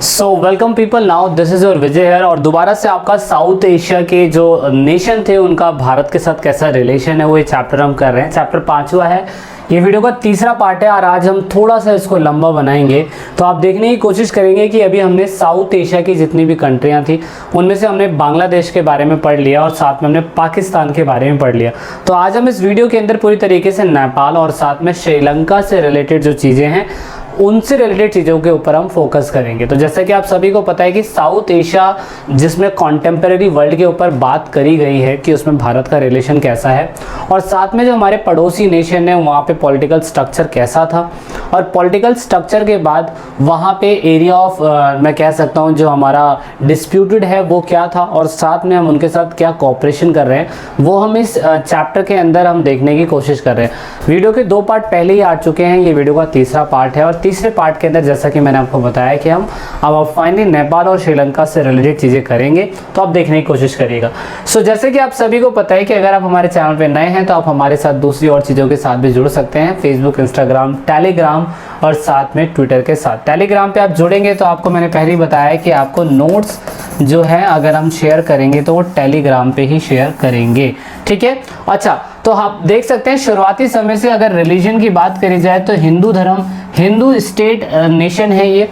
So welcome people, now this is your Vijay है और दोबारा से आपका साउथ एशिया के जो नेशन थे उनका भारत के साथ कैसा रिलेशन है वो ये चैप्टर हम कर रहे हैं। चैप्टर 5वां है, ये वीडियो का तीसरा पार्ट है और आज हम थोड़ा सा इसको लंबा बनाएंगे। तो आप देखने की कोशिश करेंगे कि अभी हमने साउथ एशिया की जितनी भी कंट्रियां थी उनमें से हमने बांग्लादेश के बारे में पढ़ लिया और साथ में हमने पाकिस्तान के बारे में पढ़ लिया। तो आज हम इस वीडियो के अंदर पूरी तरीके से नेपाल और साथ में श्रीलंका से रिलेटेड जो चीज़ें हैं उनसे रिलेटेड चीज़ों के ऊपर हम फोकस करेंगे। तो जैसा कि आप सभी को पता है कि साउथ एशिया जिसमें कॉन्टेम्परेरी वर्ल्ड के ऊपर बात करी गई है कि उसमें भारत का रिलेशन कैसा है और साथ में जो हमारे पड़ोसी नेशन है वहाँ पे पॉलिटिकल स्ट्रक्चर कैसा था और पॉलिटिकल स्ट्रक्चर के बाद वहाँ पे एरिया ऑफ मैं कह सकता हूँ जो हमारा डिस्प्यूटेड है वो क्या था और साथ में हम उनके साथ क्या कोऑपरेशन कर रहे हैं वो हम इस चैप्टर के अंदर हम देखने की कोशिश कर रहे हैं। वीडियो के 2 पार्ट पहले ही आ चुके हैं, ये वीडियो का तीसरा पार्ट है और तीसरे पार्ट के अंदर जैसा कि मैंने आपको बताया कि हम अब फाइनली नेपाल और श्रीलंका से रिलेटेड चीज़ें करेंगे, तो आप देखने की कोशिश करिएगा। सो जैसे कि आप सभी को पता है कि अगर आप हमारे चैनल पे नए हैं तो आप हमारे साथ दूसरी और चीज़ों के साथ भी जुड़ सकते हैं, फेसबुक, इंस्टाग्राम, टेलीग्राम और साथ में ट्विटर के साथ। टेलीग्राम पे आप जुड़ेंगे तो आपको मैंने पहले ही बताया कि आपको नोट्स जो है अगर हम शेयर करेंगे तो वो टेलीग्राम पे ही शेयर करेंगे, ठीक है। अच्छा, तो आप देख सकते हैं शुरुआती समय से अगर रिलीजन की बात करी जाए तो हिंदू धर्म, हिंदू स्टेट नेशन है ये।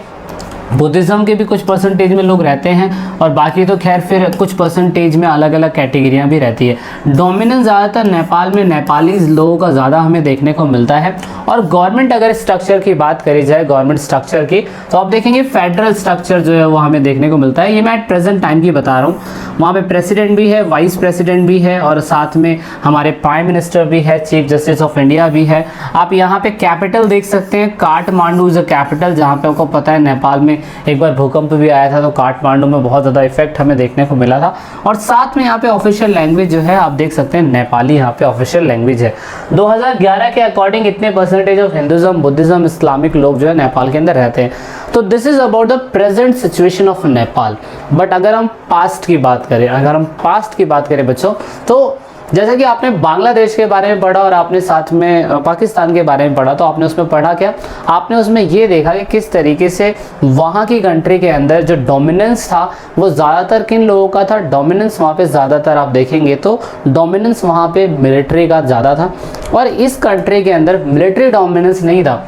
बुद्धिज़्म के भी कुछ परसेंटेज में लोग रहते हैं और बाकी तो खैर फिर कुछ परसेंटेज में अलग अलग कैटेगरियां भी रहती है। डोमिनेंस ज़्यादातर नेपाल में नेपाली लोगों का ज़्यादा हमें देखने को मिलता है। और गवर्नमेंट अगर स्ट्रक्चर की बात करी जाए, गवर्नमेंट स्ट्रक्चर की, तो आप देखेंगे फेडरल स्ट्रक्चर जो है वो हमें देखने को मिलता है। ये मैं एट प्रेजेंट टाइम की बता रहा हूँ। वहाँ पे प्रेसिडेंट भी है, वाइस प्रेसिडेंट भी है और साथ में हमारे प्राइम मिनिस्टर भी है, चीफ जस्टिस ऑफ इंडिया भी है। आप यहाँ पे कैपिटल देख सकते हैं, काठमांडू इज अ कैपिटल, जहाँ पे आपको पता है नेपाल में एक बार भूकंप भी आया था तो काठमांडू में बहुत ज़्यादा इफेक्ट हमें देखने को मिला था। और साथ में यहाँ पे ऑफिशियल लैंग्वेज जो है आप देख सकते हैं नेपाली यहाँ पे ऑफिशियल लैंग्वेज है। 2011 के अकॉर्डिंग इतने percentage of Hinduism, Buddhism, Islamic लोग जो है नेपाल के अंदर रहते हैं। तो this is about the present situation of Nepal. But अगर हम पास्ट की बात करें, बच्चों, तो जैसा कि आपने बांग्लादेश के बारे में पढ़ा और आपने साथ में पाकिस्तान के बारे में पढ़ा, तो आपने उसमें पढ़ा क्या? आपने उसमें ये देखा कि किस तरीके से वहाँ की कंट्री के अंदर जो डोमिनेंस था वो ज़्यादातर किन लोगों का था। डोमिनेंस वहाँ पे ज़्यादातर आप देखेंगे तो डोमिनेंस वहाँ पे मिलिट्री का ज़्यादा था और इस कंट्री के अंदर मिलिट्री डोमिनेंस नहीं था,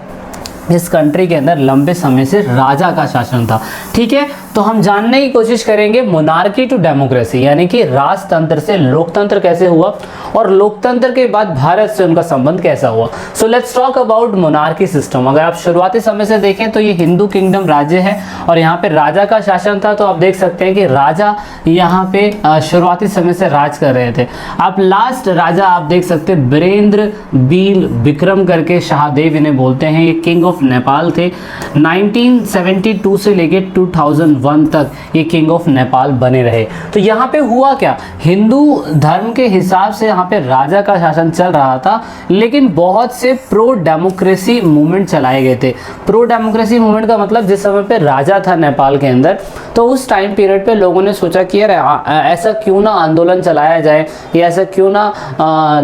इस कंट्री के अंदर लंबे समय से राजा का शासन था, ठीक है। तो हम जानने की कोशिश करेंगे मोनार्की टू डेमोक्रेसी, यानी कि राजतंत्र से लोकतंत्र कैसे हुआ और लोकतंत्र के बाद भारत से उनका संबंध कैसा हुआ। So let's talk about monarchy system. अगर आप शुरुआती समय से देखें तो ये हिंदू किंगडम राज्य है और यहाँ पे राजा का शासन था। तो आप देख सकते हैं कि राजा यहाँ पे शुरुआती समय से राज कर रहे थे। आप लास्ट राजा आप देख सकते हैं बीरेंद्र बील विक्रम करके शाहदेव इन्हें बोलते हैं, ये किंग ऑफ नेपाल थे। 1972 से लेके 2001 तक ये किंग ऑफ नेपाल बने रहे। तो यहाँ पे हुआ क्या, हिंदू धर्म के हिसाब से यहाँ पे राजा का शासन चल रहा था, लेकिन बहुत से प्रो डेमोक्रेसी मूवमेंट चलाए गए थे। प्रो डेमोक्रेसी मूवमेंट का मतलब जिस समय पे राजा था नेपाल के अंदर, तो उस टाइम पीरियड पे लोगों ने सोचा कि यार ऐसा क्यों ना आंदोलन चलाया जाए या ऐसा क्यों ना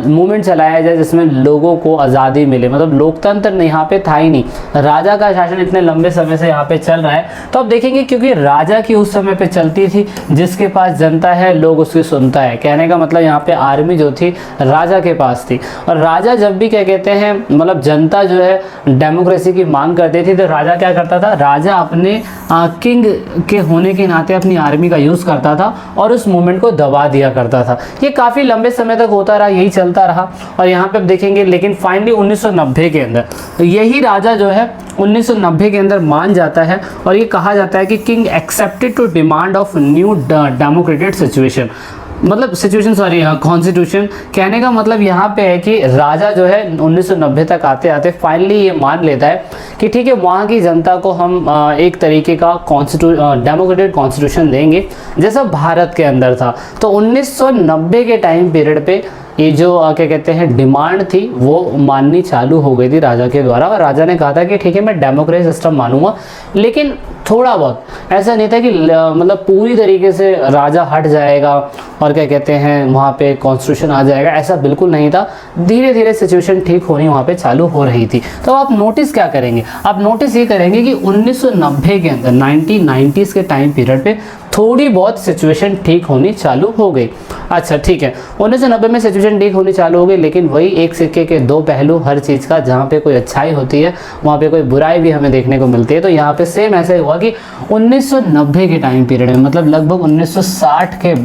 मूवमेंट चलाया जाए जिसमें लोगों को आज़ादी मिले। मतलब लोकतंत्र यहाँ पे था ही नहीं, राजा का शासन इतने लंबे समय से यहाँ पे चल रहा है। तो आप देखेंगे क्योंकि राजा की उस समय पे चलती थी, जिसके पास जनता है लोग उसकी सुनता है। कहने का मतलब यहाँ पे आर्मी जो थी राजा के पास थी और राजा जब भी क्या कहते हैं मतलब जनता जो है डेमोक्रेसी की मांग करती थी तो राजा क्या करता था, राजा अपने किंग के होने के नाते अपनी आर्मी का यूज़ करता था और उस मूवमेंट को दबा दिया करता था। ये काफ़ी लंबे समय तक होता रहा, यही चलता रहा और यहाँ पे आप देखेंगे लेकिन फाइनली 1990 के अंदर यही राजा जो है 1990 के अंदर मान जाता है और ये कहा जाता है कि king accepted to demand of new democratic situation, मतलब सिचुएशन सॉरी कॉन्स्टिट्यूशन। कहने का मतलब यहाँ पे है कि राजा जो है 1990 तक आते आते फाइनली ये मान लेता है कि ठीक है वहाँ की जनता को हम एक तरीके का डेमोक्रेटिक कॉन्स्टिट्यूशन देंगे जैसा भारत के अंदर था। तो 1990 के टाइम पीरियड पे ये जो क्या कहते हैं डिमांड थी वो माननी चालू हो गई थी राजा के द्वारा, और राजा ने कहा था कि ठीक है मैं डेमोक्रेसी सिस्टम मानूंगा, लेकिन थोड़ा बहुत, ऐसा नहीं था कि मतलब पूरी तरीके से राजा हट जाएगा और क्या कहते हैं वहाँ पे कॉन्स्टिट्यूशन आ जाएगा, ऐसा बिल्कुल नहीं था। धीरे धीरे सिचुएशन ठीक होनी वहाँ पे चालू हो रही थी। तो आप नोटिस क्या करेंगे, आप नोटिस ये करेंगे कि 1990 के अंदर 1990s के टाइम पीरियड पे थोड़ी बहुत सिचुएशन ठीक होनी चालू हो गई। अच्छा ठीक है, 1990 में सिचुएशन ठीक होनी चालू हो गई, लेकिन वही एक सिक्के के दो पहलू हर चीज़ का, जहाँ पे कोई अच्छाई होती है वहाँ पे कोई बुराई भी हमें देखने को मिलती है। तो यहाँ पे सेम ऐसे हुआ कि 1990 के टाइम पीरियड में, मतलब लगभग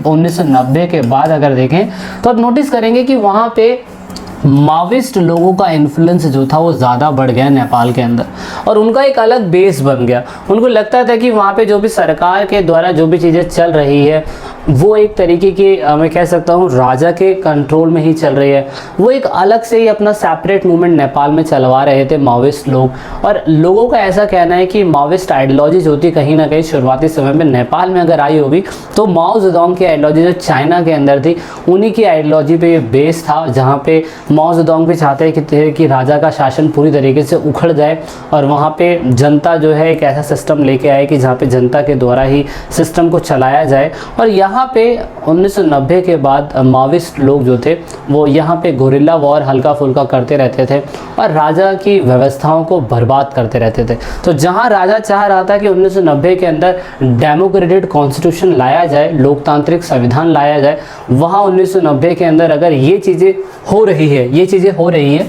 1990 के बाद अगर देखें तो आप नोटिस करेंगे कि वहाँ पे माओविस्ट लोगों का इन्फ्लुएंस जो था वो ज़्यादा बढ़ गया नेपाल के अंदर, और उनका एक अलग बेस बन गया। उनको लगता था कि वहाँ पे जो भी सरकार के द्वारा जो भी चीज़ें चल रही है वो एक तरीके की मैं कह सकता हूँ राजा के कंट्रोल में ही चल रही है। वो एक अलग से ही अपना सेपरेट मूवमेंट नेपाल में चलवा रहे थे माओविस्ट लोग, और लोगों का ऐसा कहना है कि माओविस्ट आइडियोलॉजी जो थी कहीं ना कहीं शुरुआती समय में नेपाल में अगर आई होगी तो माओ जेडोंग की आइडियोलॉजी जो चाइना के अंदर थी उन्हीं की आइडियोलॉजी पे ये बेस था, जहाँ पे माओ जेडोंग भी चाहते थे कि राजा का शासन पूरी तरीके से उखड़ जाए और वहाँ पे जनता जो है एक ऐसा सिस्टम लेके आए कि जहाँ पे जनता के द्वारा ही सिस्टम को चलाया जाए। और यहाँ पे 1990 के बाद माओविस्ट लोग जो थे वो यहाँ पे गोरिल्ला वॉर हल्का फुल्का करते रहते थे और राजा की व्यवस्थाओं को बर्बाद करते रहते थे। तो जहाँ राजा चाह रहा था कि 1990 के अंदर डेमोक्रेटिक कॉन्स्टिट्यूशन लाया जाए, लोकतांत्रिक संविधान लाया जाए, वहाँ 1990 के अंदर अगर ये चीज़ें हो रही है,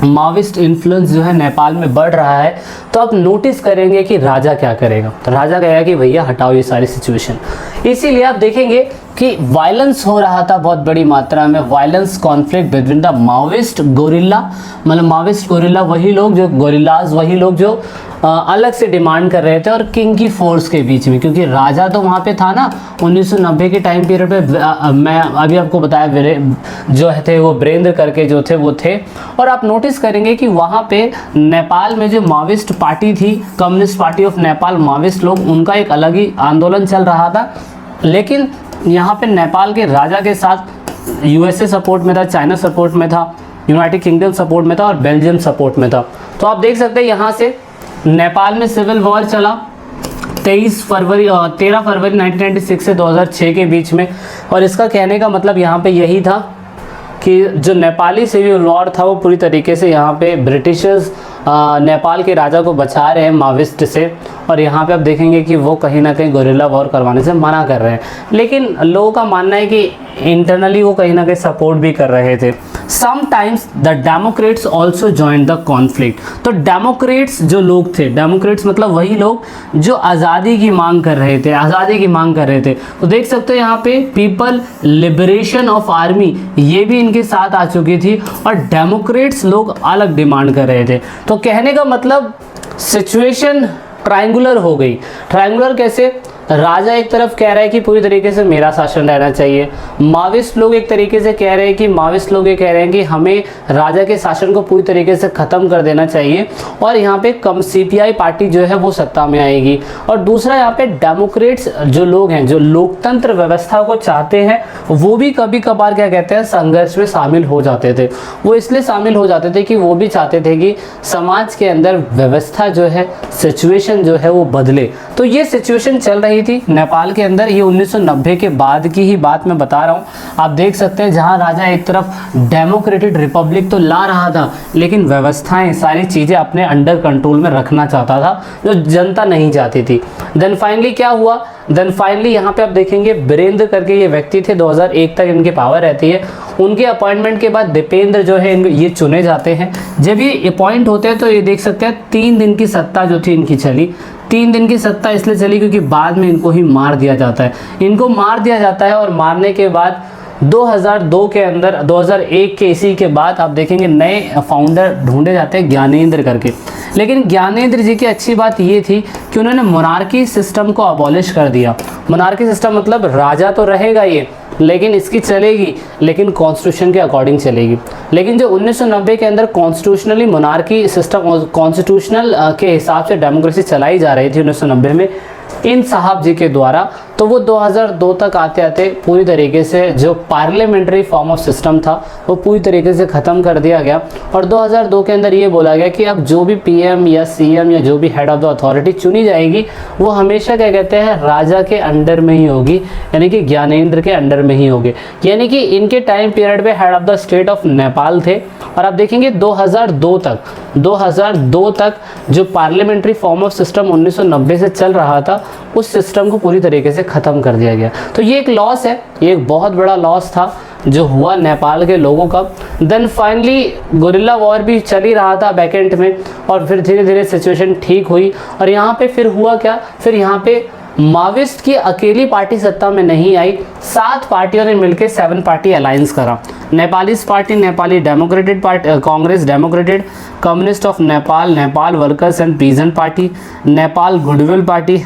माओविस्ट इन्फ्लुएंस जो है नेपाल में बढ़ रहा है, तो आप नोटिस करेंगे कि राजा क्या करेगा। तो राजा कहेगा कि भैया हटाओ ये सारी सिचुएशन। इसीलिए आप देखेंगे कि वायलेंस हो रहा था बहुत बड़ी मात्रा में, violence conflict between the Maoist gorilla, मतलब माओविस्ट गोरिल्ला वही लोग जो गोरिल्लाज, वही लोग जो अलग से डिमांड कर रहे थे, और किंग की फोर्स के बीच में, क्योंकि राजा तो वहाँ पे था ना 1990 के टाइम पीरियड पे। मैं अभी आपको बताया जो थे वो वीरेंद्र करके जो थे वो थे। और आप नोटिस करेंगे कि वहाँ पे नेपाल में जो माओविस्ट पार्टी थी, communist party of Nepal, Maoist लोग, उनका एक अलग ही आंदोलन चल रहा था। लेकिन यहाँ पे नेपाल के राजा के साथ यूएसए सपोर्ट में था, चाइना सपोर्ट में था, यूनाइटेड किंगडम सपोर्ट में था और बेल्जियम सपोर्ट में था। तो आप देख सकते हैं यहाँ से नेपाल में सिविल वॉर चला 13 फरवरी 1996 से 2006 के बीच में। और इसका कहने का मतलब यहाँ पे यही था कि जो नेपाली सिविल वॉर था वो पूरी तरीके से यहाँ पे ब्रिटिशर्स नेपाल के राजा को बचा रहे हैं माओविस्ट से, और यहाँ पे आप देखेंगे कि वो कहीं ना कहीं गोरिल्ला वॉर करवाने से मना कर रहे हैं। लेकिन लोगों का मानना है कि इंटरनली वो कहीं ना कहीं सपोर्ट भी कर रहे थे। Sometimes the Democrats also join the conflict. तो डेमोक्रेट्स जो लोग थे, डेमोक्रेट्स मतलब वही लोग जो आज़ादी की मांग कर रहे थे, तो देख सकते हो यहाँ पे पीपल लिबरेशन ऑफ आर्मी ये भी इनके साथ आ चुकी थी, और डेमोक्रेट्स लोग अलग डिमांड कर रहे थे। तो कहने का मतलब सिचुएशन ट्रायंगुलर हो गई। ट्रायंगुलर कैसे? राजा एक तरफ कह रहा है कि पूरी तरीके से मेरा शासन रहना चाहिए, माओविस्ट लोग एक तरीके से कह रहे हैं कि हमें राजा के शासन को पूरी तरीके से ख़त्म कर देना चाहिए, और यहाँ पे कम सीपीआई पार्टी जो है वो सत्ता में आएगी। और दूसरा यहाँ पे डेमोक्रेट्स जो लोग हैं, जो लोकतंत्र व्यवस्था को चाहते हैं, वो भी कभी कभार क्या कहते हैं संघर्ष में शामिल हो जाते थे। वो इसलिए शामिल हो जाते थे कि वो भी चाहते थे कि समाज के अंदर व्यवस्था जो है, सिचुएशन जो है वो बदले। तो ये सिचुएशन चल रही थी नेपाल के अंदर। ये 1990 के बाद की ही बात मैं बता रहा हूँ। आप देख सकते हैं जहाँ राजा एक तरफ डेमोक्रेटिक रिपब्लिक तो ला रहा था, लेकिन व्यवस्थाएं सारी चीज़ें अपने अंडर कंट्रोल में रखना चाहता था, जो जनता नहीं चाहती थी। देन फाइनली क्या हुआ? यहाँ पे आप देखेंगे वीरेंद्र करके ये व्यक्ति थे, 2001 तक इनकी पावर रहती है। उनके अपॉइंटमेंट के बाद दीपेंद्र जो है ये चुने जाते हैं। जब ये अपॉइंट होते हैं तो ये देख सकते हैं 3 दिन की सत्ता जो थी इनकी चली। 3 दिन की सत्ता इसलिए चली क्योंकि बाद में इनको ही मार दिया जाता है। और मारने के बाद 2002 के अंदर 2001 के इसी के बाद आप देखेंगे नए फाउंडर ढूंढे जाते हैं ज्ञानेंद्र करके। लेकिन ज्ञानेंद्र जी की अच्छी बात ये थी कि उन्होंने मोनार्की सिस्टम को अबॉलिश कर दिया। मोनार्की सिस्टम मतलब राजा तो रहेगा ये, लेकिन इसकी चलेगी, लेकिन कॉन्स्टिट्यूशन के अकॉर्डिंग चलेगी। लेकिन जो 1990 के अंदर कॉन्स्टिट्यूशनली मोनार्की सिस्टम, कॉन्स्टिट्यूशनल के हिसाब से डेमोक्रेसी चलाई जा रही थी 1990 में इन साहब जी के द्वारा, तो वो 2002 तक आते आते पूरी तरीके से जो पार्लियामेंट्री फॉर्म ऑफ सिस्टम था वो पूरी तरीके से ख़त्म कर दिया गया। और 2002 के अंदर ये बोला गया कि अब जो भी पीएम या सीएम या जो भी हेड ऑफ द अथॉरिटी चुनी जाएगी वो हमेशा क्या कहते हैं राजा के अंडर में ही होगी, यानी कि ज्ञानेंद्र के अंडर में ही होगी। यानी कि इनके टाइम पीरियड पे head of the state of Nepal थे। और आप देखेंगे 2002 तक जो पार्लियामेंट्री फॉर्म ऑफ सिस्टम 1990 से चल रहा था उस सिस्टम को पूरी तरीके से ख़त्म कर दिया गया। तो ये एक लॉस है, ये एक बहुत बड़ा लॉस था जो हुआ नेपाल के लोगों का। देन फाइनली गुरिल्ला वॉर भी चल ही रहा था बैकेंड में, और फिर धीरे धीरे सिचुएशन ठीक हुई। और यहाँ पे फिर हुआ क्या, फिर यहाँ पे माविस्ट की अकेली पार्टी सत्ता में नहीं आई, 7 पार्टियों ने मिलकर 7 पार्टी अलायंस करा। Nepalese party, Nepali democratic party, Congress democratic, communist of Nepal, Nepal workers and peasant party, Nepal goodwill party,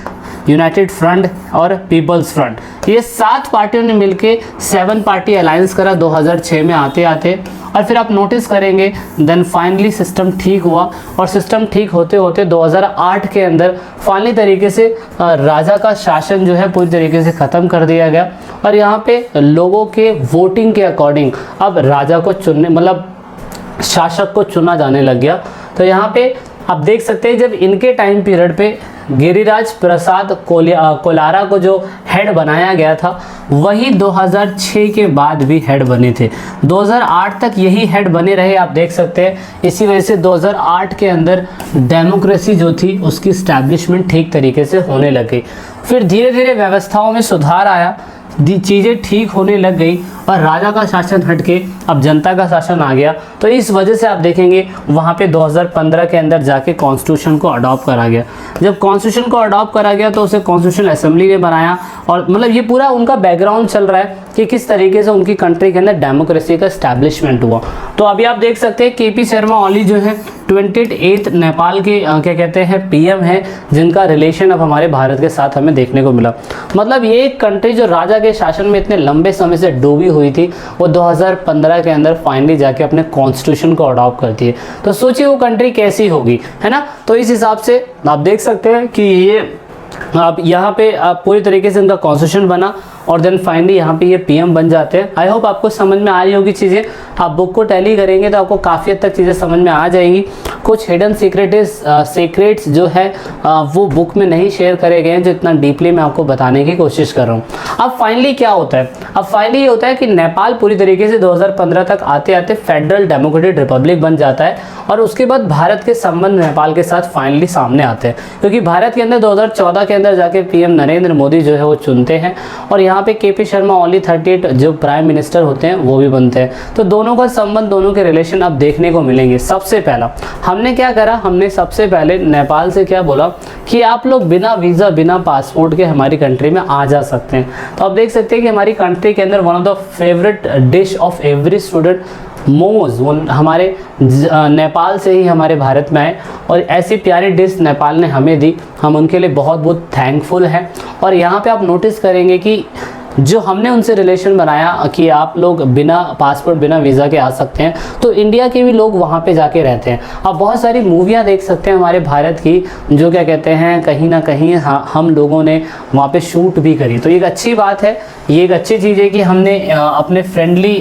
United front और पीपल्स फ्रंट। ये 7 पार्टियों ने मिलके 7 पार्टी अलायंस करा 2006 में आते आते। और फिर आप नोटिस करेंगे देन फाइनली सिस्टम ठीक हुआ, और सिस्टम ठीक होते होते 2008 के अंदर फाइनली तरीके से राजा का शासन जो है पूरी तरीके से ख़त्म कर दिया गया। और यहाँ पे लोगों के वोटिंग के अकॉर्डिंग अब राजा को चुनने, मतलब शासक को चुना जाने लग गया। तो यहाँ पे आप देख सकते हैं जब इनके टाइम पीरियड पे गिरिराज प्रसाद कोलारा को जो हेड बनाया गया था वही 2006 के बाद भी हेड बने थे, 2008 तक यही हेड बने रहे। आप देख सकते हैं इसी वजह से 2008 के अंदर डेमोक्रेसी जो थी उसकी स्टैब्लिशमेंट ठीक तरीके से होने लग गई। फिर धीरे धीरे व्यवस्थाओं में सुधार आया, चीज़ें ठीक होने लग गई और राजा का शासन हटके अब जनता का शासन आ गया। तो इस वजह से आप देखेंगे वहाँ पे 2015 के अंदर जाके कॉन्स्टिट्यूशन को अडॉप्ट करा गया। जब कॉन्स्टिट्यूशन को अडॉप्ट करा गया तो उसे कॉन्स्टिट्यूशन असेंबली ने बनाया, और मतलब ये पूरा उनका बैकग्राउंड चल रहा है कि किस तरीके से उनकी कंट्री के अंदर डेमोक्रेसी का स्टैब्लिशमेंट हुआ। तो अभी आप देख सकते हैं केपी शर्मा ओली जो है 28th नेपाल के क्या कहते हैं पीएम है, जिनका रिलेशन अब हमारे भारत के साथ हमें देखने को मिला। मतलब ये एक कंट्री जो राजा के शासन में इतने लंबे समय से डूबी हुई थी वो 2015 के अंदर फाइनली जाके अपने कॉन्स्टिट्यूशन को अडॉप्ट करती है। तो सोचिए वो कंट्री कैसी होगी, है ना। तो इस हिसाब से आप देख सकते हैं कि ये आप यहाँ पे आप पूरी तरीके से इनका कॉन्स्टिट्यूशन बना और देन फाइनली यहाँ पे ये पीएम बन जाते हैं। आई होप आपको समझ में आ रही होगी चीज़ें। आप बुक को टैली करेंगे तो आपको काफ़ी हद तक चीज़ें समझ में आ जाएंगी। कुछ हिडन सीक्रेट्स जो है वो बुक में नहीं शेयर करे गए हैं, जो इतना डीपली मैं आपको बताने की कोशिश कर रहा हूँ। अब फाइनली क्या होता है, अब फाइनली ये होता है कि नेपाल पूरी तरीके से 2015 तक आते आते फेडरल डेमोक्रेटिक रिपब्लिक बन जाता है, और उसके बाद भारत के संबंध नेपाल के साथ फाइनली सामने आते हैं, क्योंकि भारत के अंदर 2014 के अंदर जाके पीएम नरेंद्र मोदी जो है वो चुनते हैं, और यहाँ पे केपी शर्मा ओली 38 जो प्राइम मिनिस्टर होते हैं वो भी बनते हैं। तो दोनों का संबंध, दोनों के रिलेशन अब देखने को मिलेंगे। सबसे पहला हमने क्या करा, हमने सबसे पहले नेपाल से क्या बोला कि आप लोग बिना वीज़ा बिना पासपोर्ट के हमारी कंट्री में आ जा सकते हैं। तो आप देख सकते हैं कि हमारी कंट्री के अंदर one of the favourite dish of every student momos वो हमारे नेपाल से ही हमारे भारत में आए, और ऐसी प्यारी डिश नेपाल ने हमें दी। हम उनके लिए बहुत बहुत थैंकफुल हैं। और यहाँ पे आप नोटिस करेंगे कि जो हमने उनसे रिलेशन बनाया कि आप लोग बिना पासपोर्ट बिना वीज़ा के आ सकते हैं, तो इंडिया के भी लोग वहाँ पे जाके रहते हैं। आप बहुत सारी मूवियाँ देख सकते हैं हमारे भारत की, जो क्या कहते हैं कहीं ना कहीं हम लोगों ने वहाँ पे शूट भी करी। तो ये एक अच्छी बात है, ये एक अच्छी चीज़ है कि हमने अपने फ्रेंडली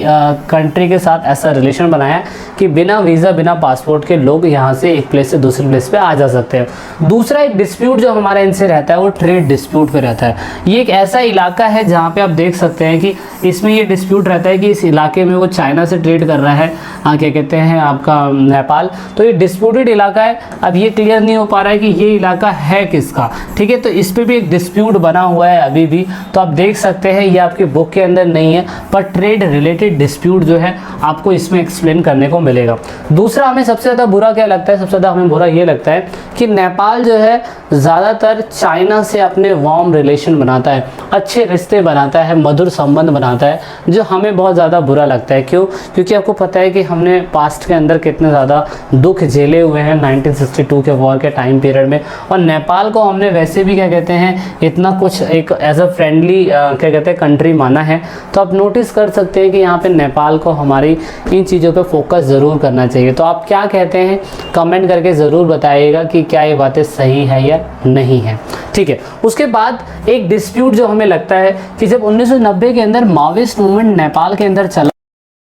कंट्री के साथ ऐसा रिलेशन बनाया कि बिना वीज़ा बिना पासपोर्ट के लोग यहाँ से एक प्लेस से दूसरी प्लेस पे आ जा सकते हैं। दूसरा एक डिस्प्यूट जो हमारा इनसे रहता है वो ट्रेड डिस्प्यूट पे रहता है। ये एक ऐसा इलाका है जहाँ पे आप देख सकते हैं कि इसमें ये डिस्प्यूट रहता है कि इस इलाके में वो चाइना से ट्रेड कर रहा है, क्या कहते हैं आपका नेपाल। तो ये डिस्प्यूटेड इलाका है। अब ये क्लियर नहीं हो पा रहा है कि ये इलाका है किसका, ठीक है। तो इस पर भी एक डिस्प्यूट बना हुआ है अभी भी। तो आप देख सकते हैं ये आपके बुक के अंदर नहीं है, पर ट्रेड रिलेटेड डिस्प्यूट जो है आपको इसमें एक्सप्लेन करने को मिलेगा। दूसरा हमें सबसे ज़्यादा बुरा क्या लगता है, सबसे ज़्यादा हमें बुरा ये लगता है कि नेपाल जो है ज़्यादातर चाइना से अपने वार्म रिलेशन बनाता है, अच्छे रिश्ते बनाता बनाता है, मधुर संबंध बनाता है, जो हमें बहुत ज़्यादा बुरा लगता है। क्यों? क्योंकि आपको पता है कि हमने पास्ट के अंदर कितने ज़्यादा दुख झेले हुए हैं 1962 के वॉर के टाइम पीरियड में, और नेपाल को हमने वैसे भी क्या कहते हैं इतना कुछ एक एज अ फ्रेंडली क्या कहते हैं कंट्री माना है। तो आप नोटिस कर सकते हैं कि यहाँ पे नेपाल को हमारी इन चीज़ों पे फोकस ज़रूर करना चाहिए। तो आप क्या कहते हैं कमेंट करके ज़रूर बताइएगा कि क्या ये बातें सही है या नहीं है, ठीक है। उसके बाद एक डिस्प्यूट जो हमें लगता है कि जब 1990 के अंदर माओइस्ट मूवमेंट नेपाल के अंदर चला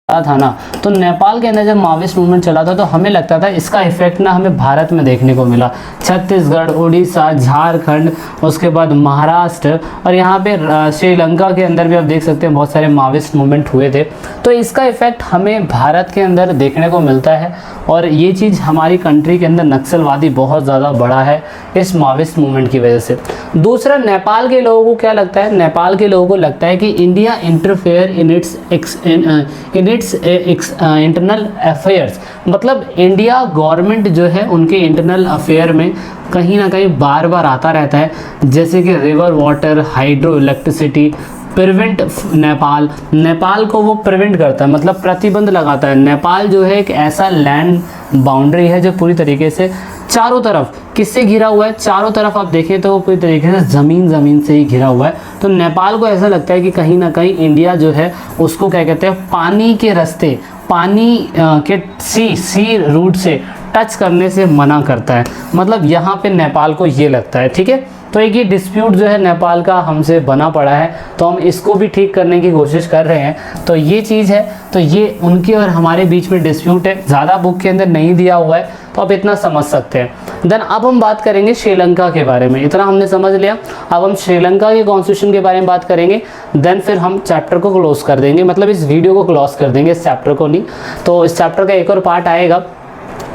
था ना, तो नेपाल के अंदर जब माओइस्ट मूवमेंट चला था तो हमें लगता था इसका इफेक्ट ना हमें भारत में देखने को मिला। छत्तीसगढ़, उड़ीसा, झारखंड, उसके बाद महाराष्ट्र और यहाँ पे श्रीलंका के अंदर भी आप देख सकते हैं बहुत सारे माओइस्ट मूवमेंट हुए थे। तो इसका इफेक्ट हमें भारत के अंदर देखने को मिलता है, और ये चीज़ हमारी कंट्री के अंदर नक्सलवादी बहुत ज़्यादा बढ़ा है इस माओइस्ट मूवमेंट की वजह से। दूसरा, नेपाल के लोगों को क्या लगता है, नेपाल के लोगों को लगता है कि India interfere in its internal affairs, मतलब इंडिया गवर्नमेंट जो है उनके इंटरनल अफेयर में कहीं ना कहीं बार बार आता रहता है, जैसे कि river water, hydro electricity, prevent Nepal को वो प्रिवेंट करता है, मतलब प्रतिबंध लगाता है। नेपाल जो है एक ऐसा लैंड बाउंड्री है जो पूरी तरीके से चारों तरफ किससे घिरा हुआ है, चारों तरफ आप देखें तो वो पूरी तरीके से ज़मीन से ही घिरा हुआ है। तो नेपाल को ऐसा लगता है कि कहीं ना कहीं इंडिया जो है उसको क्या कहते हैं पानी के रास्ते, पानी के सी रूट से टच करने से मना करता है, मतलब यहाँ पे नेपाल को ये लगता है, ठीक है। तो एक ये डिस्प्यूट जो है नेपाल का हमसे बना पड़ा है, तो हम इसको भी ठीक करने की कोशिश कर रहे हैं। तो ये चीज़ है, तो ये उनके और हमारे बीच में डिस्प्यूट है, ज़्यादा बुक के अंदर नहीं दिया हुआ है, तो आप इतना समझ सकते हैं। देन अब हम बात करेंगे श्रीलंका के बारे में, इतना हमने समझ लिया। अब हम श्रीलंका के कॉन्स्टिट्यूशन के बारे में बात करेंगे, देन फिर हम चैप्टर को क्लोज कर देंगे, मतलब इस वीडियो को क्लोज कर देंगे, इस चैप्टर को नहीं। तो इस चैप्टर का एक और पार्ट आएगा,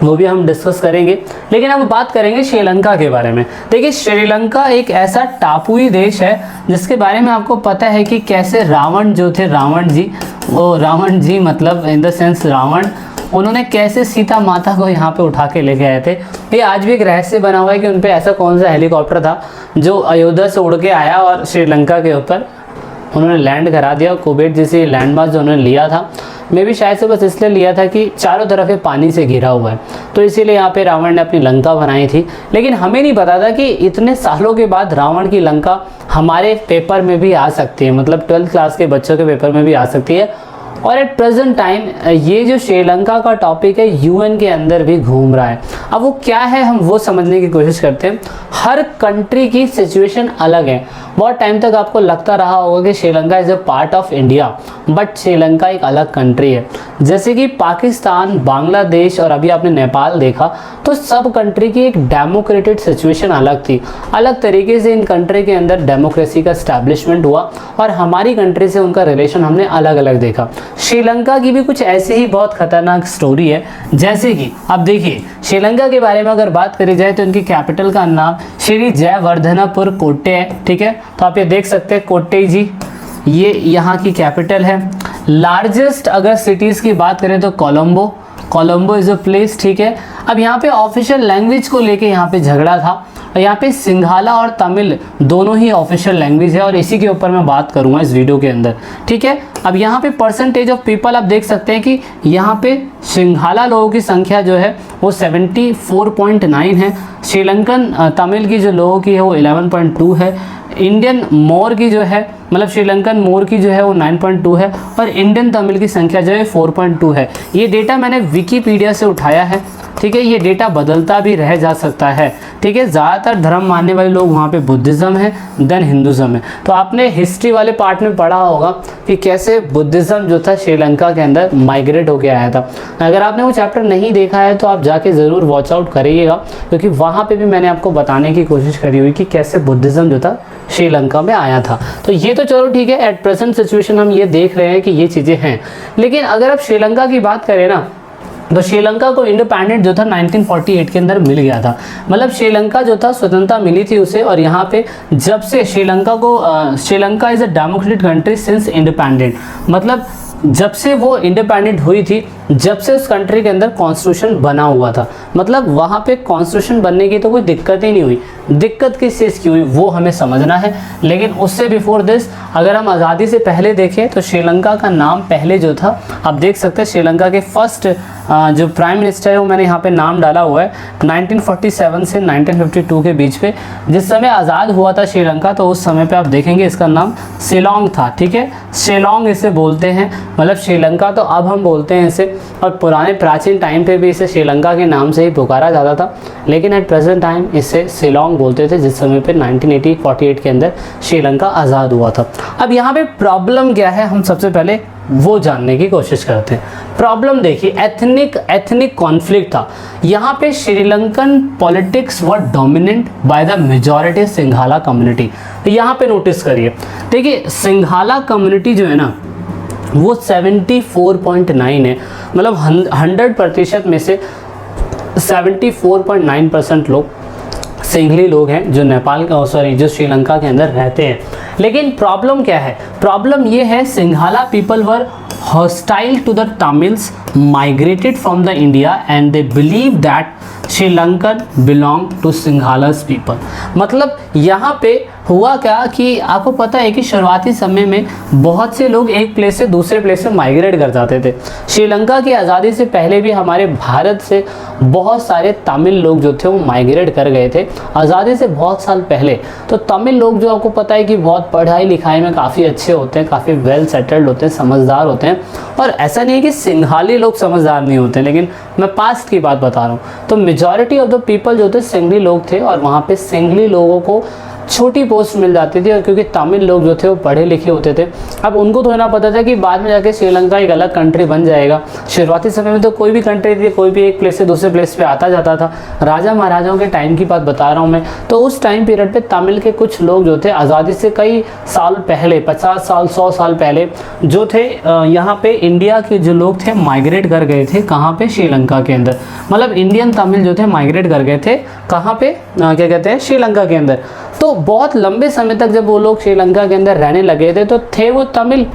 वो भी हम डिस्कस करेंगे। लेकिन अब बात करेंगे श्रीलंका के बारे में। देखिए, श्रीलंका एक ऐसा टापुई देश है जिसके बारे में आपको पता है कि कैसे रावण जो थे, रावण जी मतलब इन द सेंस रावण, उन्होंने कैसे सीता माता को यहाँ पे उठा के लेके आए थे। ये आज भी एक रहस्य बना हुआ है कि उन पे ऐसा कौन सा हेलीकॉप्टर था जो अयोध्या से उड़ के आया और श्रीलंका के ऊपर उन्होंने लैंड करा दिया। कुवैत जैसे लैंडमार्क जो उन्होंने लिया था, मे भी शायद से बस इसलिए लिया था कि चारों तरफ ये पानी से घिरा हुआ है, तो इसीलिए यहाँ पे रावण ने अपनी लंका बनाई थी। लेकिन हमें नहीं पता था कि इतने सालों के बाद रावण की लंका हमारे पेपर में भी आ सकती है, मतलब 12th क्लास के बच्चों के पेपर में भी आ सकती है। और एट प्रेजेंट टाइम ये जो श्रीलंका का टॉपिक है यूएन के अंदर भी घूम रहा है। अब वो क्या है हम वो समझने की कोशिश करते हैं। हर कंट्री की सिचुएशन अलग है। बहुत टाइम तक आपको लगता रहा होगा कि Sri Lanka is a part of India, but Sri Lanka एक अलग कंट्री है। जैसे कि पाकिस्तान, बांग्लादेश और अभी आपने नेपाल देखा, तो सब कंट्री की एक डेमोक्रेटिक सिचुएशन अलग थी। अलग तरीके से इन कंट्री के अंदर डेमोक्रेसी का एस्टैब्लिशमेंट हुआ और हमारी कंट्री से उनका रिलेशन हमने अलग अलग देखा। श्रीलंका की भी कुछ ऐसे ही बहुत खतरनाक स्टोरी है। जैसे कि अब देखिए, श्रीलंका के बारे में अगर बात करी जाए तो इनकी कैपिटल का नाम श्री जयवर्धनपुर कोट्टे है, ठीक है। तो आप ये देख सकते हैं कोट्टे जी, ये यहाँ की कैपिटल है। लार्जेस्ट अगर सिटीज़ की बात करें तो कोलंबो इज़ अ प्लेस, ठीक है। अब यहाँ पे ऑफिशियल लैंग्वेज को लेके यहाँ पे झगड़ा था। यहाँ पे सिंघाला और तमिल दोनों ही ऑफिशियल लैंग्वेज है और इसी के ऊपर मैं बात करूँगा इस वीडियो के अंदर, ठीक है। अब यहाँ पे परसेंटेज ऑफ पीपल आप देख सकते हैं कि यहाँ पे सिंघाला लोगों की संख्या जो है वो 74.9 है। श्रीलंकन तमिल की जो लोगों की है वो 11.2 है। इंडियन मोर की जो है, मतलब श्रीलंकन मोर की जो है वो 9.2 है और इंडियन तमिल की संख्या जो है 4.2 है। ये डेटा मैंने विकीपीडिया से उठाया है, ठीक है। ये डेटा बदलता भी रह जा सकता है, ठीक है। ज़्यादातर धर्म मानने वाले लोग वहाँ पे बुद्धिज़्म है, देन हिंदुज़्म है। तो आपने हिस्ट्री वाले पार्ट में पढ़ा होगा कि कैसे बुद्धिज़्म जो था श्रीलंका के अंदर माइग्रेट होकर आया था। अगर आपने वो चैप्टर नहीं देखा है तो आप जाके ज़रूर वॉच आउट करिएगा, क्योंकि वहाँ पर भी मैंने आपको बताने की कोशिश करी हुई कि कैसे बुद्धिज़्म जो था श्रीलंका में आया था। तो ये तो चलो ठीक है, एट प्रेजेंट सिचुएशन हम ये देख रहे हैं कि ये चीज़ें हैं। लेकिन अगर आप श्रीलंका की बात करें ना, तो श्रीलंका को इंडिपेंडेंट जो था 1948 के अंदर मिल गया था। मतलब श्रीलंका जो था स्वतंत्रता मिली थी उसे, और यहाँ पे जब से Sri Lanka is a democratic country since independent, मतलब जब से वो इंडिपेंडेंट हुई थी जब से उस कंट्री के अंदर कॉन्स्टिट्यूशन बना हुआ था। मतलब वहाँ पे कॉन्स्टिट्यूशन बनने की तो कोई दिक्कत ही नहीं हुई। दिक्कत किस चीज़ की हुई वो हमें समझना है। लेकिन उससे बिफोर दिस अगर हम आज़ादी से पहले देखें तो श्रीलंका का नाम पहले जो था, आप देख सकते हैं श्रीलंका के फर्स्ट जो प्राइम मिनिस्टर है वो मैंने यहाँ पे नाम डाला हुआ है 1947 से 1952 के बीच पे, जिस समय आज़ाद हुआ था श्रीलंका, तो उस समय पे आप देखेंगे इसका नाम शिलोंग था। ठीक है, शिलोंग इसे बोलते हैं, मतलब श्रीलंका तो अब हम बोलते हैं इसे, और पुराने प्राचीन टाइम पे भी इसे श्रीलंका के नाम से ही पुकारा जाता था, लेकिन एट प्रेजेंट टाइम इसे शिलोंग बोलते थे, जिस समय पे 1948 के अंदर श्रीलंका आज़ाद हुआ था। अब यहाँ पे प्रॉब्लम क्या है, हम सबसे पहले वो जानने की कोशिश करते हैं। प्रॉब्लम देखिए, एथनिक कॉन्फ्लिक्ट था यहाँ पे। Sri Lankan politics were dominant by the majority Sinhala community. यहाँ पे नोटिस करिए, देखिए सिंघाला कम्युनिटी जो है ना वो 74.9 है, मतलब 100% में से 74.9% लोग सिंघली लोग हैं जो नेपाल का जो श्रीलंका के अंदर रहते हैं। लेकिन प्रॉब्लम क्या है, प्रॉब्लम ये है Sinhala people were hostile to the Tamils migrated from the India and they believe that Sri Lankan belong to Sinhalas people. मतलब यहाँ पे हुआ क्या कि आपको पता है कि शुरुआती समय में बहुत से लोग एक प्लेस से दूसरे प्लेस में माइग्रेट कर जाते थे। श्रीलंका की आज़ादी से पहले भी हमारे भारत से बहुत सारे तमिल लोग जो थे वो माइग्रेट कर गए थे आज़ादी से बहुत साल पहले। तो तमिल लोग जो आपको पता है कि बहुत पढ़ाई लिखाई में काफ़ी अच्छे होते हैं, काफ़ी वेल सेटल्ड होते हैं, समझदार होते हैं। और ऐसा नहीं है कि सिंघाली लोग समझदार नहीं होते, लेकिन मैं पास्ट की बात बता रहा हूँ। तो मेजॉरिटी ऑफ द पीपल जो थे सिंघली लोग थे, और वहाँ पे सिंघली लोगों को छोटी पोस्ट मिल जाती थी, और क्योंकि तमिल लोग जो थे वो पढ़े लिखे होते थे। अब उनको तो ना पता था कि बाद में जाके श्रीलंका एक अलग कंट्री बन जाएगा। शुरुआती समय में तो कोई भी कंट्री थी, कोई भी एक प्लेस से दूसरे प्लेस पे आता जाता था। राजा महाराजाओं के टाइम की बात बता रहा हूँ मैं। तो उस टाइम पीरियड पे तमिल के कुछ लोग जो थे आज़ादी से कई साल पहले, 50 साल 100 साल पहले जो थे यहाँ पे इंडिया के जो लोग थे माइग्रेट कर गए थे। कहाँ पे? श्रीलंका के अंदर। मतलब इंडियन तमिल जो थे माइग्रेट कर गए थे कहाँ पे, क्या कहते हैं, श्रीलंका के अंदर। तो बहुत लंबे समय तक जब वो लोग श्रीलंका के अंदर रहने लगे थे तो थे वो तमिल।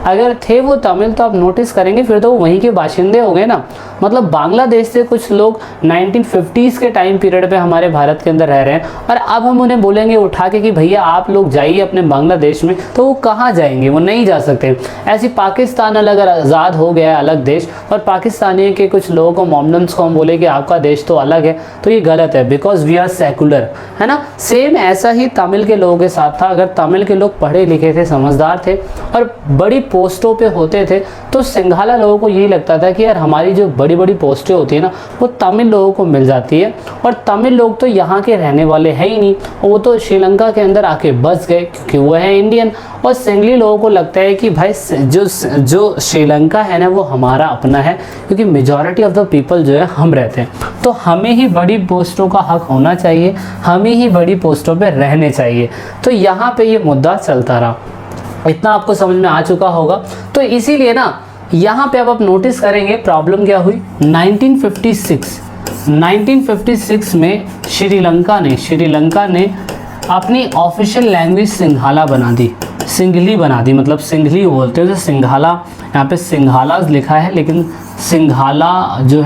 अगर थे वो तमिल तो आप नोटिस करेंगे फिर तो वो वहीं के बाशिंदे हो गए ना। मतलब बांग्लादेश से कुछ लोग 1950s के टाइम पीरियड पे हमारे भारत के अंदर रह रहे हैं, और अब हम उन्हें बोलेंगे उठा के कि भैया आप लोग जाइए अपने बांग्लादेश में, तो वो कहाँ जाएंगे? वो नहीं जा सकते। ऐसी पाकिस्तान अगर आज़ाद हो गया अलग देश, और पाकिस्तानी के कुछ लोगों को, मोमडन्स को हम बोले कि आपका देश तो अलग है, तो ये गलत है, बिकॉज वी आर सेकुलर, है ना। सेम ऐसा ही तमिल के लोगों के साथ था। अगर तमिल के लोग पढ़े लिखे थे, समझदार थे और बड़ी पोस्टों पे होते थे, तो सिंघाला लोगों को यही लगता था कि यार हमारी जो बड़ी बड़ी पोस्टें होती है ना वो तमिल लोगों को मिल जाती है, और तमिल लोग तो यहाँ के रहने वाले हैं ही नहीं, वो तो श्रीलंका के अंदर आके बस गए क्योंकि वो है इंडियन। और सिंघली लोगों को लगता है कि भाई जो श्रीलंका है ना वो हमारा अपना है, क्योंकि मेजॉरिटी ऑफ द पीपल जो है हम रहते हैं, तो हमें ही बड़ी पोस्टों का हक होना चाहिए, हमें ही बड़ी पोस्टों पे रहने चाहिए। तो यहाँ पे ये मुद्दा चलता रहा। इतना आपको समझ में आ चुका होगा। तो इसीलिए ना यहाँ पे अब आप नोटिस करेंगे प्रॉब्लम क्या हुई। 1956 में श्रीलंका ने अपनी ऑफिशियल लैंग्वेज सिंघाला बना दी, सिंघली बना दी। मतलब सिंघली बोलते हैं, तो सिंघाला, यहाँ पे सिंघाला लिखा है, लेकिन सिंघाला जो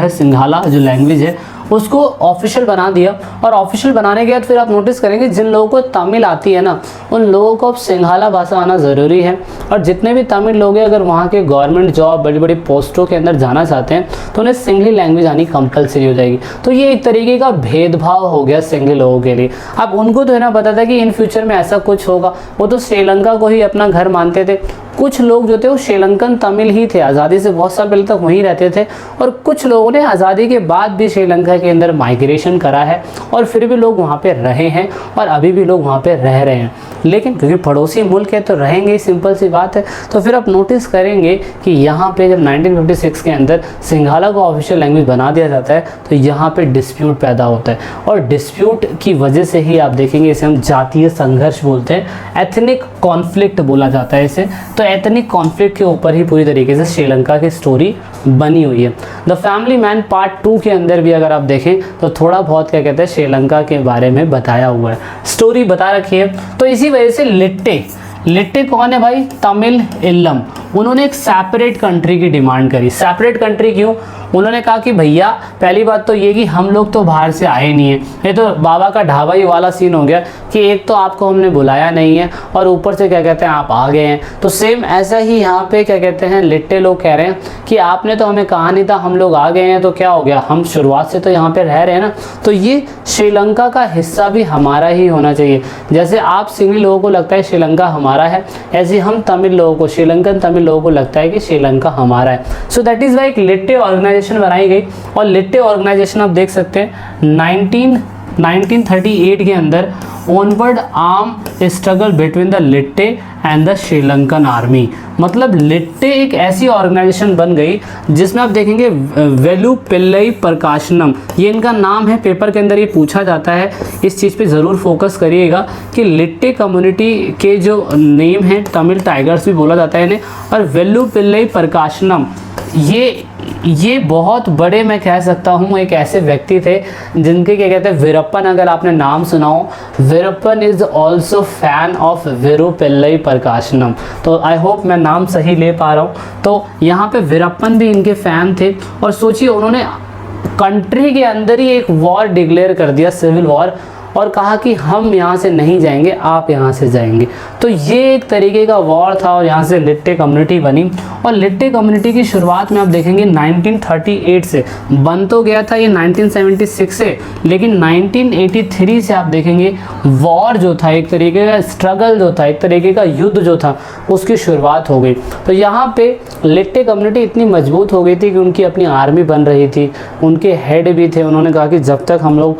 लैंग्वेज है उसको ऑफिशियल बना दिया। और ऑफिशियल बनाने के बाद फिर आप नोटिस करेंगे जिन लोगों को तमिल आती है ना उन लोगों को अब सिंघाला भाषा आना ज़रूरी है। और जितने भी तमिल लोग हैं अगर वहाँ के गवर्नमेंट जॉब, बड़ी बड़ी पोस्टों के अंदर जाना चाहते हैं तो उन्हें सिंघली लैंग्वेज आनी कंपलसरी हो जाएगी। तो ये एक तरीके का भेदभाव हो गया सिंघली लोगों के लिए। अब उनको तो है ना पता था कि इन फ्यूचर में ऐसा कुछ होगा, वो तो श्रीलंका को ही अपना घर मानते थे। कुछ लोग जो थे वो श्रीलंकन तमिल ही थे, आज़ादी से बहुत साल पहले तक वहीं रहते थे, और कुछ लोगों ने आज़ादी के बाद भी श्रीलंका के अंदर माइग्रेशन करा है, और फिर भी लोग वहाँ पे रहे हैं और अभी भी लोग वहाँ पे रह रहे हैं। लेकिन क्योंकि पड़ोसी मुल्क है तो रहेंगे, सिंपल सी बात है। तो फिर आप नोटिस करेंगे कि यहाँ पे जब 1956 के अंदर सिंघाला को ऑफिशियल लैंग्वेज बना दिया जाता है तो यहाँ पे डिस्प्यूट पैदा होता है, और डिस्प्यूट की वजह से ही आप देखेंगे इसे हम जातीय संघर्ष बोलते हैं, एथनिक कॉन्फ्लिक्ट बोला जाता है इसे। तो एथनिक कॉन्फ्लिक्ट के ऊपर ही पूरी तरीके से श्रीलंका की स्टोरी बनी हुई है। द फैमिली मैन पार्ट 2 के अंदर भी अगर आप देखें तो थोड़ा बहुत क्या कहते हैं श्रीलंका के बारे में बताया हुआ है, स्टोरी बता रखी है। तो इसी वजह से लिट्टे कौन है भाई? तमिल इल्लम। उन्होंने एक सेपरेट कंट्री की डिमांड करी। सेपरेट कंट्री क्यों? उन्होंने कहा कि भैया पहली बात तो ये कि हम लोग तो बाहर से आए नहीं हैं, ये तो बाबा का ढाबा ही वाला सीन हो गया कि एक तो आपको हमने बुलाया नहीं है और ऊपर से क्या कहते हैं आप आ गए हैं। तो सेम ऐसा ही यहाँ पे क्या कहते हैं लिट्टे लोग कह रहे हैं कि आपने तो हमें कहा नहीं था, हम लोग आ गए हैं तो क्या हो गया, हम शुरुआत से तो यहाँ पे रह रहे हैं ना। तो ये श्रीलंका का हिस्सा भी हमारा ही होना चाहिए। जैसे आप सिंगली लोगों को लगता है श्रीलंका हमारा है, ऐसे हम तमिल लोगों को, श्रीलंकन तमिल लोगों को लगता है कि श्रीलंका हमारा है। सो दैट इज़ वाई एक लिट्टे ऑर्गेनाइजेशन बनाई गई। और लिट्टे ऑर्गेनाइजेशन आप देख सकते हैं 1938 के अंदर onward arm struggle between the LTTE and the Sri Lankan army. मतलब लिट्टे एक ऐसी ऑर्गेनाइजेशन बन गई जिसमें आप देखेंगे वेलुपिल्लई प्रकाशनम, ये इनका नाम है, पेपर के अंदर ये पूछा जाता है, इस चीज़ पे ज़रूर फोकस करिएगा कि लिट्टे कम्युनिटी के जो नेम है तमिल टाइगर्स भी बोला जाता है इन्हें, और वेलुपिल्लई प्रकाशनम ये बहुत बड़े, मैं कह सकता हूँ, एक ऐसे व्यक्ति थे जिनके क्या कहते हैं वीरप्पन, अगर आपने नाम सुना हो, Veerappan is also fan of Velupillai Prakasanam. तो आई होप मैं नाम सही ले पा रहा हूँ। तो यहाँ पे वीरप्पन भी इनके फैन थे और सोचिए उन्होंने कंट्री के अंदर ही एक वॉर डिक्लेयर कर दिया, सिविल वॉर, और कहा कि हम यहाँ से नहीं जाएंगे, आप यहाँ से जाएंगे। तो ये एक तरीके का वॉर था और यहाँ से लिट्टे कम्युनिटी बनी। और लिट्टे कम्युनिटी की शुरुआत में आप देखेंगे 1938 से, बन तो गया था ये 1976 से, लेकिन 1983 से आप देखेंगे वॉर जो था, एक तरीके का स्ट्रगल जो था, एक तरीके का युद्ध जो था, उसकी शुरुआत हो गई। तो यहाँ पे लिट्टे कम्युनिटी इतनी मजबूत हो गई थी कि उनकी अपनी आर्मी बन रही थी, उनके हेड भी थे। उन्होंने कहा कि जब तक हम लोग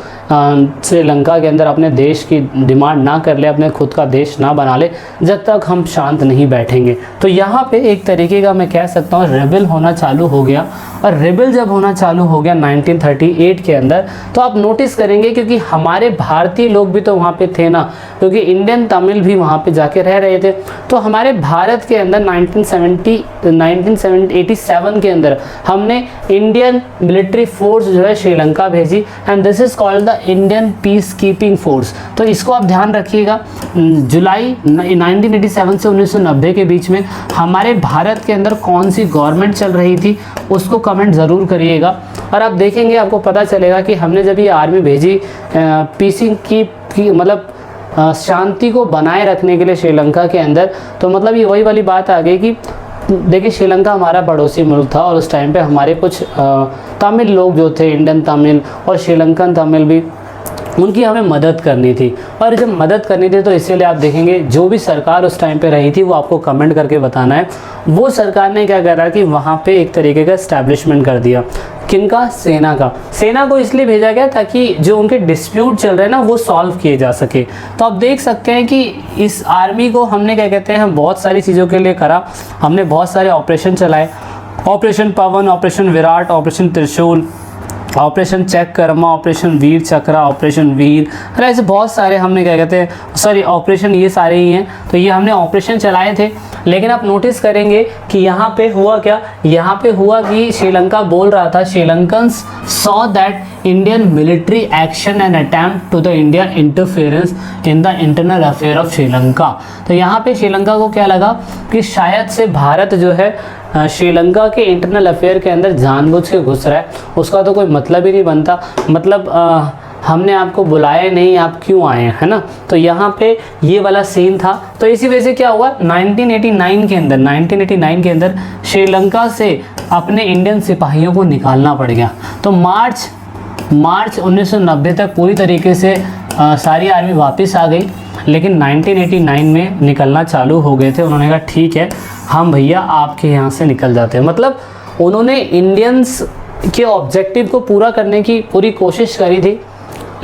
श्रीलंका के अंदर अपने देश की डिमांड ना कर ले, अपने खुद का देश ना बना ले, जब तक हम शांत नहीं बैठेंगे। तो यहाँ पे एक तरीके का मैं कह सकता हूँ रेबेल होना चालू हो गया। और रेबेल जब होना चालू हो गया 1938 के अंदर, तो आप नोटिस करेंगे क्योंकि हमारे भारतीय लोग भी तो वहाँ पे थे ना, क्योंकि इंडियन तमिल भी वहाँ पे जाके रह रहे थे। तो हमारे भारत के अंदर 1987 के अंदर हमने इंडियन मिलिट्री फोर्स जो है श्रीलंका भेजी, and this is called the Indian peace keeping force. तो इसको आप ध्यान रखिएगा। जुलाई 1987 से 1990 के बीच में हमारे भारत के अंदर कौन सी गवर्नमेंट चल रही थी, उसको कमेंट ज़रूर करिएगा। और आप देखेंगे, आपको पता चलेगा कि हमने जब ये आर्मी भेजी पीसिंग की मतलब शांति को बनाए रखने के लिए श्रीलंका के अंदर, तो मतलब ये वही वाली बात आ गई कि देखिए श्रीलंका हमारा पड़ोसी मुल्क था और उस टाइम पे हमारे कुछ तमिल लोग जो थे, इंडियन तमिल और श्रीलंकन तमिल भी, उनकी हमें मदद करनी थी। और जब मदद करनी थी तो इसीलिए आप देखेंगे जो भी सरकार उस टाइम पे रही थी वो आपको कमेंट करके बताना है, वो सरकार ने क्या करा कि वहाँ पे एक तरीके का एस्टैब्लिशमेंट कर दिया। किनका? सेना का। सेना को इसलिए भेजा गया ताकि जो उनके डिस्प्यूट चल रहे हैं ना वो सॉल्व किए जा सके। तो आप देख सकते हैं कि इस आर्मी को हमने क्या कहते हैं, हम बहुत सारी चीज़ों के लिए करा, हमने बहुत सारे ऑपरेशन चलाए, ऑपरेशन पवन, ऑपरेशन विराट, ऑपरेशन त्रिशूल, ऑपरेशन चेक कर्मा, ऑपरेशन वीर चक्रा, ऑपरेशन वीर, अरे ऐसे बहुत सारे हमने क्या कहते हैं, सॉरी ऑपरेशन ये सारे ही हैं। तो ये हमने ऑपरेशन चलाए थे। लेकिन आप नोटिस करेंगे कि यहाँ पे हुआ क्या, यहाँ पे हुआ कि श्रीलंका बोल रहा था, Sri Lankans saw that Indian military action and attempt to the India interference in the internal affair of Sri Lanka. तो यहाँ पे श्रीलंका को क्या लगा कि शायद से भारत जो है श्रीलंका के इंटरनल अफेयर के अंदर जानबूझ के घुस रहा है, उसका तो कोई मतलब ही नहीं बनता। मतलब हमने आपको बुलाया नहीं, आप क्यों आए हैं, है ना। तो यहाँ पे ये वाला सीन था। तो इसी वजह से क्या हुआ 1989 के अंदर श्रीलंका से अपने इंडियन सिपाहियों को निकालना पड़ गया। तो मार्च 1990 तक पूरी तरीके से सारी आर्मी वापस आ गई, लेकिन 1989 में निकलना चालू हो गए थे। उन्होंने कहा ठीक है, हम भैया आपके यहाँ से निकल जाते हैं। मतलब उन्होंने इंडियंस के ऑब्जेक्टिव को पूरा करने की पूरी कोशिश करी थी,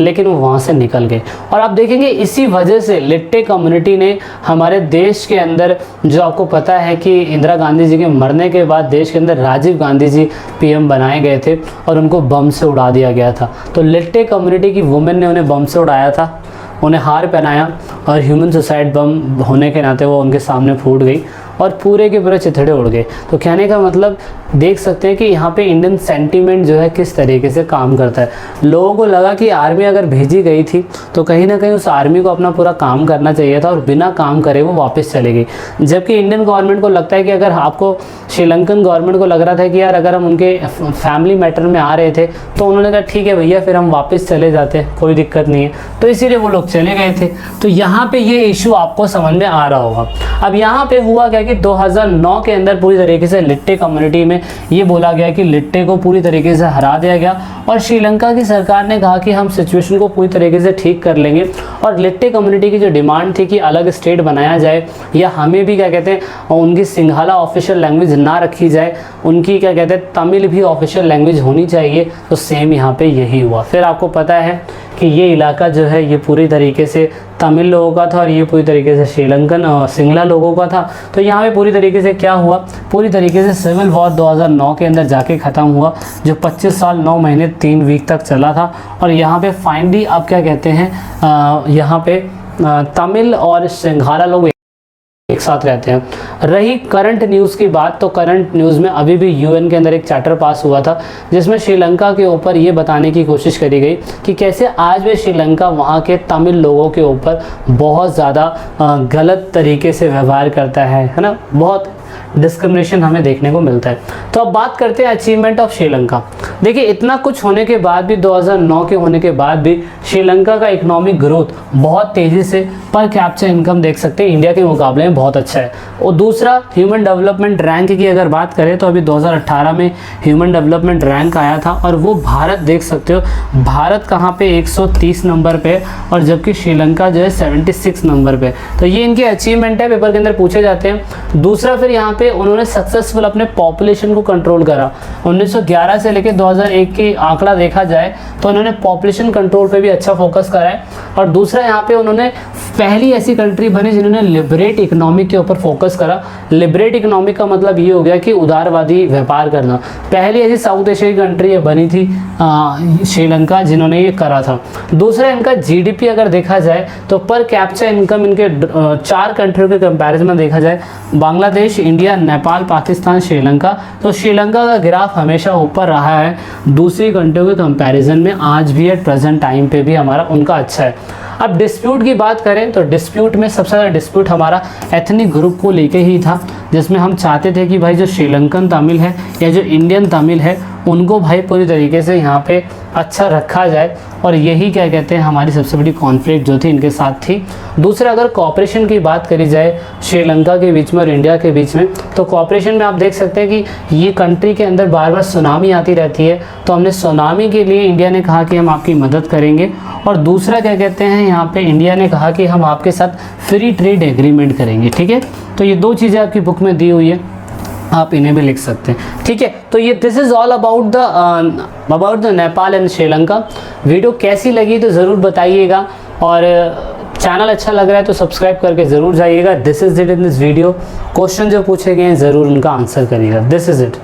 लेकिन वो वहाँ से निकल गए। और आप देखेंगे इसी वजह से लिट्टे कम्युनिटी ने हमारे देश के अंदर, जो आपको पता है कि इंदिरा गांधी जी के मरने के बाद देश के अंदर राजीव गांधी जी पीएम बनाए गए थे और उनको बम से उड़ा दिया गया था। तो लिट्टे कम्युनिटी की वुमेन ने उन्हें बम से उड़ाया था, उन्हें हार पहनाया और ह्यूमन सुसाइड बम होने के नाते वो उनके सामने फूट गई और पूरे के पूरे चिथड़े उड़ गए। तो कहने का मतलब देख सकते हैं कि यहाँ पे इंडियन सेंटीमेंट जो है किस तरीके से काम करता है। लोगों को लगा कि आर्मी अगर भेजी गई थी तो कहीं ना कहीं उस आर्मी को अपना पूरा काम करना चाहिए था और बिना काम करे वो वापस चले गई। जबकि इंडियन गवर्नमेंट को लगता है कि अगर आपको श्रीलंकन गवर्नमेंट को लग रहा था कि यार अगर हम उनके फैमिली मैटर में आ रहे थे तो उन्होंने कहा ठीक है भैया फिर हम वापस चले जाते, कोई दिक्कत नहीं है, तो इसीलिए वो लोग चले गए थे। तो यहाँ पे ये इशू आपको समझ में आ रहा होगा। अब यहाँ पे हुआ क्या कि 2009 के अंदर पूरी तरीके से लिट्टे कम्युनिटी में ये बोला गया कि लिट्टे को पूरी तरीके से हरा दिया गया और श्रीलंका की सरकार ने कहा कि हम सिचुएशन को पूरी तरीके से ठीक कर लेंगे। और लिट्टे कम्युनिटी की जो डिमांड थी कि अलग स्टेट बनाया जाए या हमें भी क्या कहते हैं उनकी सिंघाला ऑफिशियल लैंग्वेज ना रखी जाए, उनकी क्या कहते हैं तमिल भी ऑफिशियल लैंग्वेज होनी चाहिए, तो सेम यहाँ पे यही हुआ। फिर आपको पता है कि ये इलाका जो है ये पूरी तरीके से तमिल लोगों का था और ये पूरी तरीके से श्रीलंकन और सिंगला लोगों का था। तो यहाँ पे पूरी तरीके से क्या हुआ, पूरी तरीके से सिविल वॉर 2009 के अंदर जाके ख़त्म हुआ जो 25 साल 9 महीने 3 वीक तक चला था। और यहाँ पे फाइनली अब क्या कहते हैं यहाँ पे तमिल और सिंघाला लोग एक साथ रहते हैं। रही करंट न्यूज़ की बात, तो करंट न्यूज़ में अभी भी यूएन के अंदर एक चार्टर पास हुआ था जिसमें श्रीलंका के ऊपर ये बताने की कोशिश करी गई कि कैसे आज भी श्रीलंका वहाँ के तमिल लोगों के ऊपर बहुत ज़्यादा गलत तरीके से व्यवहार करता है ना, बहुत डिस्क्रिमिनेशन हमें देखने को मिलता है। तो अब बात करते हैं अचीवमेंट ऑफ श्रीलंका। देखिए इतना कुछ होने के बाद भी 2009 के होने के बाद भी श्रीलंका का इकोनॉमिक ग्रोथ बहुत तेज़ी से पर कैप्चर इनकम देख सकते हैं इंडिया के मुकाबले में बहुत अच्छा है। और दूसरा ह्यूमन डेवलपमेंट रैंक की अगर बात करें तो अभी 2018 में ह्यूमन डेवलपमेंट रैंक आया था और वो भारत देख सकते हो, भारत कहाँ पे 130 नंबर पे और जबकि श्रीलंका जो है 76 नंबर पे। तो ये इनके अचीवमेंट है, पेपर के अंदर पूछे जाते हैं। दूसरा फिर यहाँ पे उन्होंने सक्सेसफुल अपने पॉपुलेशन को कंट्रोल करा। 1911 से लेकर 2001 की आंकड़ा देखा जाए तो उन्होंने पॉपुलेशन कंट्रोल पे भी अच्छा फोकस करा है। और दूसरा यहाँ पे उन्होंने पहली ऐसी कंट्री बनी जिन्होंने लिबरेट इकोनॉमिक के ऊपर फोकस करा। लिबरेट इकोनॉमिक का मतलब ये हो गया कि उदारवादी व्यापार करना। पहली ऐसी साउथ एशियाई कंट्री बनी थी श्रीलंका जिन्होंने ये करा था। दूसरा इनका जीडीपी अगर देखा जाए तो पर कैप्चर इनकम इनके 4 कंट्रियों के कंपैरिजन में देखा जाए, बांग्लादेश, इंडिया, नेपाल, पाकिस्तान, श्रीलंका, तो श्रीलंका का ग्राफ हमेशा ऊपर रहा है दूसरी कंट्रियों के कंपैरिजन में, आज भी एट प्रेजेंट टाइम पे भी हमारा उनका अच्छा है। अब डिस्प्यूट की बात करें तो डिस्प्यूट में सबसे ज़्यादा डिस्प्यूट हमारा एथनिक ग्रुप को लेके ही था, जिसमें हम चाहते थे कि भाई जो श्रीलंकन तमिल है या जो इंडियन तमिल है उनको भाई पूरी तरीके से यहाँ पे अच्छा रखा जाए। और यही क्या कहते हैं हमारी सबसे बड़ी कॉन्फ्लिक्ट जो थी इनके साथ थी। दूसरा अगर कॉपरेशन की बात करी जाए श्रीलंका के बीच में और इंडिया के बीच में, तो कॉपरेशन में आप देख सकते हैं कि ये कंट्री के अंदर बार बार सुनामी आती रहती है, तो हमने सुनामी के लिए इंडिया ने कहा कि हम आपकी मदद करेंगे। और दूसरा क्या कहते हैं यहाँ पे इंडिया ने कहा कि हम आपके साथ फ्री ट्रेड एग्रीमेंट करेंगे। ठीक है, तो ये 2 चीज़ें आपकी बुक में दी हुई है, आप इन्हें भी लिख सकते हैं। ठीक है, तो ये this is all about the Nepal and Sri Lanka. Video कैसी लगी तो ज़रूर बताइएगा और चैनल अच्छा लग रहा है तो सब्सक्राइब करके ज़रूर जाइएगा। This is it in this video. Question जो पूछे गए हैं ज़रूर उनका आंसर करिएगा। This is it.